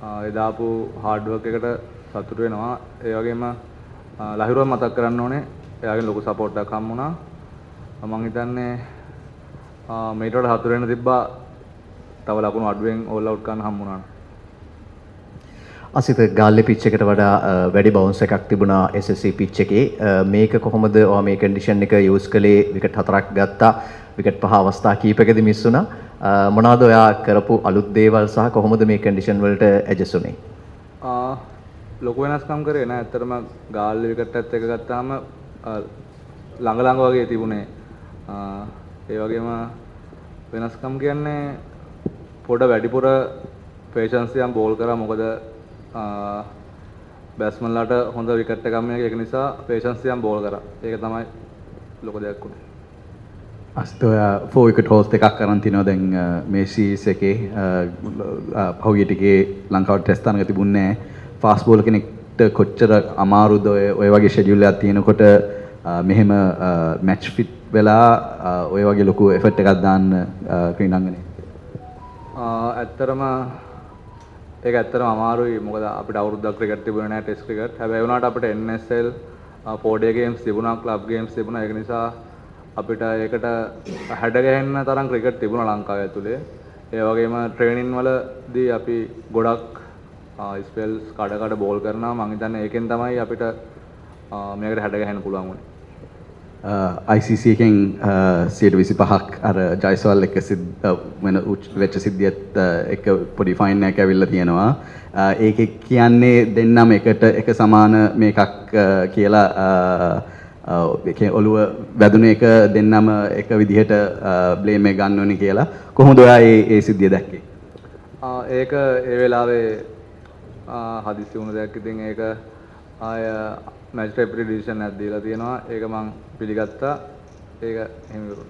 ඒ දාපු hard work එකට සතුටු වෙනවා. ඒ වගේම ලහිරුව මතක් කරන්න ඕනේ. එයාගෙන් ලොකු සපෝට් එකක් හම්බුණා. මම හිතන්නේ මේට වඩා හතුරු වෙන්න තිබ්බා. තව ලකුණු අඩුවෙන් ඕල් අවුට් ගන්න හම්බුණා. අසිත ගාල්ලේ පිච් එකට වඩා වැඩි බවුන්ස් එකක් තිබුණා SSC පිච් එකේ. මේක කොහොමද ඔයා මේ කන්ඩිෂන් එක යූස් කළේ? විකට් 4ක් ගත්තා. විකට් 5 අවස්ථා කීපකදී මිස් වුණා. මොනවාද ඔයා කරපු අලුත් දේවල් සහ කොහොමද මේ කන්ඩිෂන් වලට ඇඩ්ජස්ට් වුනේ? ලොකු වෙනස්කම් කරේ නෑ. ඇත්තටම ගාල්ලේ විකට් එකත් එක ගත්තාම ළඟ වගේ තිබුණේ. ඒ වගේම වෙනස්කම් කියන්නේ පොඩ වැඩිපුර පේෂන්ස් එකෙන් බෝල් කරා. මොකද බැට්ස්මන්ලාට හොඳ විකට් එකක් මේක. ඒක නිසා පේෂන්ස් එකෙන් බෝල් කරා. ඒක තමයි ලොකු දෙයක් උනේ. අස්තෝය 4 විකට් හෝල්ස් එකක් කරන් තිනවා දැන් මේ සීරීස් එකේ. පහුගිය ටිකේ ලංකාවට ටෙස්ට් තරඟ තිබුණේ නැහැ. ෆාස්ට් බෝලර් කෙනෙක්ට කොච්චර අමාරුද ඔය වගේ ෂෙඩියුල් එකක් තියෙනකොට මෙහෙම මැච් ෆිට් වෙලා ඔය වගේ ලොකු එෆර්ට් එකක් දාන්න ක්‍රීඩාංගනේ. ඒක ඇත්තටම අමාරුයි. මොකද අපිට අවුරුද්දක් ක්‍රිකට් තිබුණේ නැහැ, ටෙස්ට් ක්‍රිකට්. හැබැයි වුණාට අපිට NSL 4-day games තිබුණා, ක්ලබ් games තිබුණා. ඒක නිසා අපිට ඒකට හැඩ ගැහෙන්න තරම් ක්‍රිකට් තිබුණා ලංකාව ඇතුලේ. ඒ වගේම ට්‍රේනින් වලදී අපි ගොඩක් ස්පෙල්ස් කඩ බෝල් කරනවා. මම හිතන්නේ ඒකෙන් තමයි අපිට මේකට හැඩ ගැහෙන්න පුළුවන් වුණේ. ICC එකෙන් 125ක් අර ජයස්වාල් එක්ක වෙන වෙච්ච සිද්ධියත් එක පොඩි ෆයින් එකක් ඇවිල්ලා තියෙනවා. ඒකේ කියන්නේ දෙන්නම එක සමාන මේකක් කියලා ඒකේ ඔළුව වැදුන එක දෙන්නම එක විදිහට බ්ලේම් එක ගන්න ඕනේ කියලා. කොහොමද ඔයා මේ සිද්ධිය දැක්කේ? ඒක ඒ වෙලාවේ හදිස්සි වුණ දෙයක්. ඉතින් ඒක ආය මැච් රෙෆරි ඩිසිෂන් එකක් දීලා තියෙනවා. ඒක මම පිළිගත්තා. ඒක එහෙම කරුණා.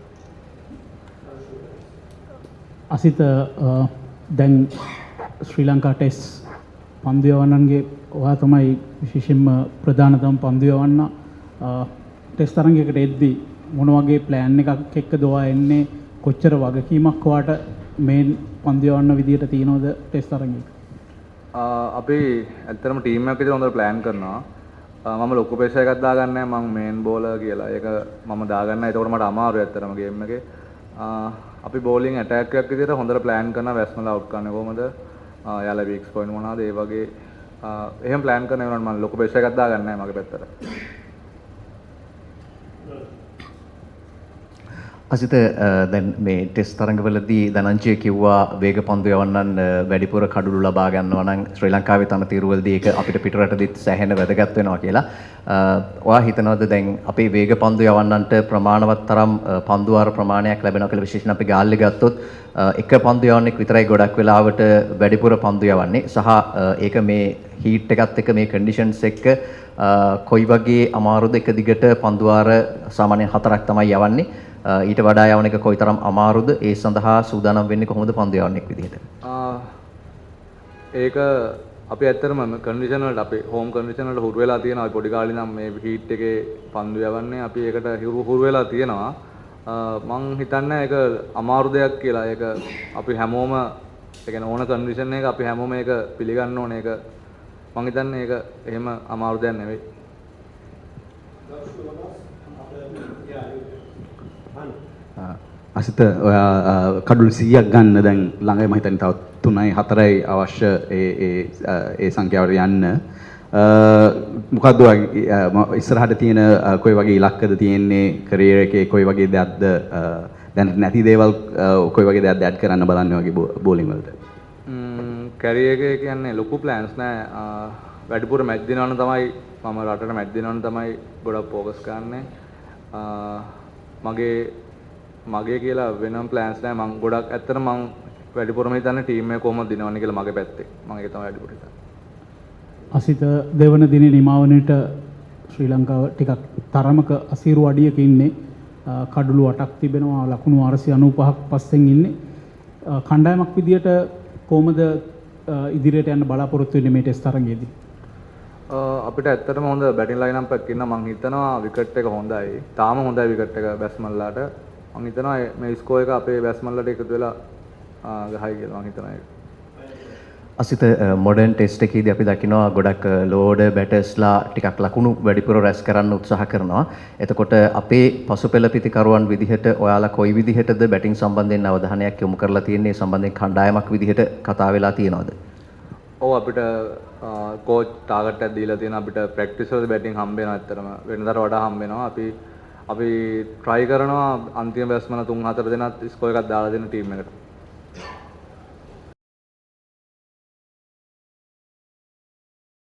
අසිත දැන් ශ්‍රී ලංකා ටෙස්ට් පන්දු යවන්නන්ගේ ඔයා තමයි විශේෂයෙන්ම ප්‍රධානතම පන්දු යවන්න. ටෙස්ට් තරඟයකට එද්දී මොන වගේ ප්ලෑන් එකක් එක්කද ඔයා එන්නේ? කොච්චර වගකීමක් ඔයාට මේ පන්දු යවන්න විදියට තියෙනවද ටෙස්ට් තරඟයක? අපි ඇත්තටම ටීම් එකක් විදිහට හොඳට ප්ලෑන් කරනවා. මම ලොකු ප්‍රෙෂර් එකක් දාගන්නේ නැහැ. මම මේන් බෝලර් කියලා. ඒක මම දාගන්නවා. ඒකට මට අමාරුයි ඇත්තටම ගේම් එකේ. අපි බෝලින් ඇටැක් එකක් විදිහට හොඳට ප්ලෑන් කරනවා. බැට්ස්මන්ලා අවුට් කරන්නේ කොහොමද? යාලා වීක්ස් පොයින්ට් මොනවාද? ඒ වගේ එහෙම ප්ලෑන් කරන ඒනොත් මම ලොකු ප්‍රෙෂර් එකක් දාගන්නේ නැහැ මගේ පැත්තට. අසිත දැන් මේ ටෙස්ට් තරඟවලදී ධනංජය කිව්වා වේග පන්දු යවන්නන් වැඩිපුර කඩළු ලබා ගන්නවා නම් ශ්‍රී ලංකාවේ තනතිරුවලදී ඒක අපිට පිටරටදිත් සෑහෙන වැදගත් වෙනවා කියලා. ඔයා හිතනවද දැන් අපේ වේග පන්දු යවන්නන්ට ප්‍රමාණවත් තරම් පන්දු වාර ප්‍රමාණයක් ලැබෙනවා කියලා? විශේෂයෙන් අපි ගාල්ලේ ගත්තොත් එක පන්දු යවන්නෙක් විතරයි ගොඩක් වෙලාවට වැඩිපුර පන්දු යවන්නේ. සහ ඒක මේ හීට් එකත් එක්ක මේ කන්ඩිෂන්ස් එක්ක කොයි වගේ අමාරුද? එක දිගට පන්දු වාර සාමාන්‍යයෙන් 4ක් තමයි යවන්නේ. ඊට වඩා යවන එක කොයිතරම් අමාරුද? ඒ සඳහා සූදානම් වෙන්නේ කොහොමද පන්දු යවන්නෙක් විදිහට? ඒක අපි ඇත්තටම කන්ඩිෂන් වලට අපේ හෝම් කන්ඩිෂන් වලට හුරු වෙලා තියෙනවා. අපි පොඩි කාලේ නම් මේ හීට් එකේ පන්දු යවන්නේ අපි ඒකට හුරු වෙලා තියෙනවා. මං හිතන්නේ ඒක අමාරු දෙයක් කියලා. ඒක අපි හැමෝම ඒ කියන්නේ ඕන කන්ඩිෂන් එක අපි හැමෝම ඒක පිළිගන්න ඕනේ. ඒක මං හිතන්නේ ඒක එහෙම අමාරු දෙයක් නෙවෙයි. අසිත ඔයා කඩුළු 100ක් ගන්න දැන් ළඟයි. මම හිතන්නේ තව 3යි 4යි අවශ්‍ය ඒ සංඛ්‍යාවට යන්න. මොකද්ද ඉස්සරහට තියෙන කොයි වගේ ඉලක්කද තියෙන්නේ කරියර් එකේ? කොයි වගේ දෙයක්ද දැන් නැති දේවල් කොයි වගේ දෙයක්ද ඇඩ් කරන්න බලන්නේ වගේ බෝලිං වලට? කරියර් එකේ කියන්නේ ලොකු ප්ලෑන්ස් නෑ. වැඩිපුර මැච් දිනවන්න තමයි මම රටට මැච් දිනවන්න තමයි ගොඩක් ફોකස් කරන්නේ. මගේ කියලා වෙනම ප්ලෑන්ස් නැහැ. මම ගොඩක් ඇත්තට මම වැඩිපුරම හිතන්නේ ටීම් එක කොහොමද දිනවන්නේ කියලා මගේ පැත්තේ. මම ඒක තමයි වැඩිපුර හිතන්නේ. අසිත දෙවන දිනේ නිමාවනට ශ්‍රී ලංකාව ටිකක් තරමක අසීරු අඩියක ඉන්නේ. කඩළු 8ක් තිබෙනවා. ලකුණු 495ක් පස්සෙන් ඉන්නේ. කණ්ඩායමක් විදියට කොහොමද ඉදිරියට යන්න බලාපොරොත්තු වෙන්නේ මේ ටෙස්ට් තරඟයේදී? අපිට ඇත්තටම හොඳ බැටින් ලයින් අප් එකක් ඉන්නවා. මම හිතනවා විකට් එක හොඳයි. තාම හොඳයි විකට් එක බැට්ස්මන්ලාට. මම හිතනවා මේ ස්කෝර් එක අපේ බැට්ස්මන්ලාට එකතු වෙලා ගහයි කියලා මම හිතනවා ඒක. අසිත මොඩර්න් ටෙස්ට් එකේදී අපි දකිනවා ගොඩක් ලෝඩ බැටර්ස්ලා ටිකක් ලකුණු වැඩිපුර රැස් කරන්න උත්සාහ කරනවා. එතකොට අපේ පසුපෙළ පිතිකරුවන් විදිහට ඔයාලා කොයි විදිහටද බැටිං සම්බන්ධයෙන් අවධානයක් යොමු කරලා තියෙන්නේ? සම්බන්ධයෙන් කණ්ඩායමක් විදිහට කතා වෙලා තියෙනවද? ඔව් අපිට කෝච් ටාගට් එකක් දීලා තියෙනවා. අපිට ප්‍රැක්ටිස් වල බැටිං හම්බ වෙනවා ඇත්තටම. වෙනදාට වඩා හම්බ වෙනවා. අපි try කරනවා අන්තිම බැස්මන 3-4 දෙනාත් ස්කෝර් එකක් දාලා දෙන්න ටීම් එකට.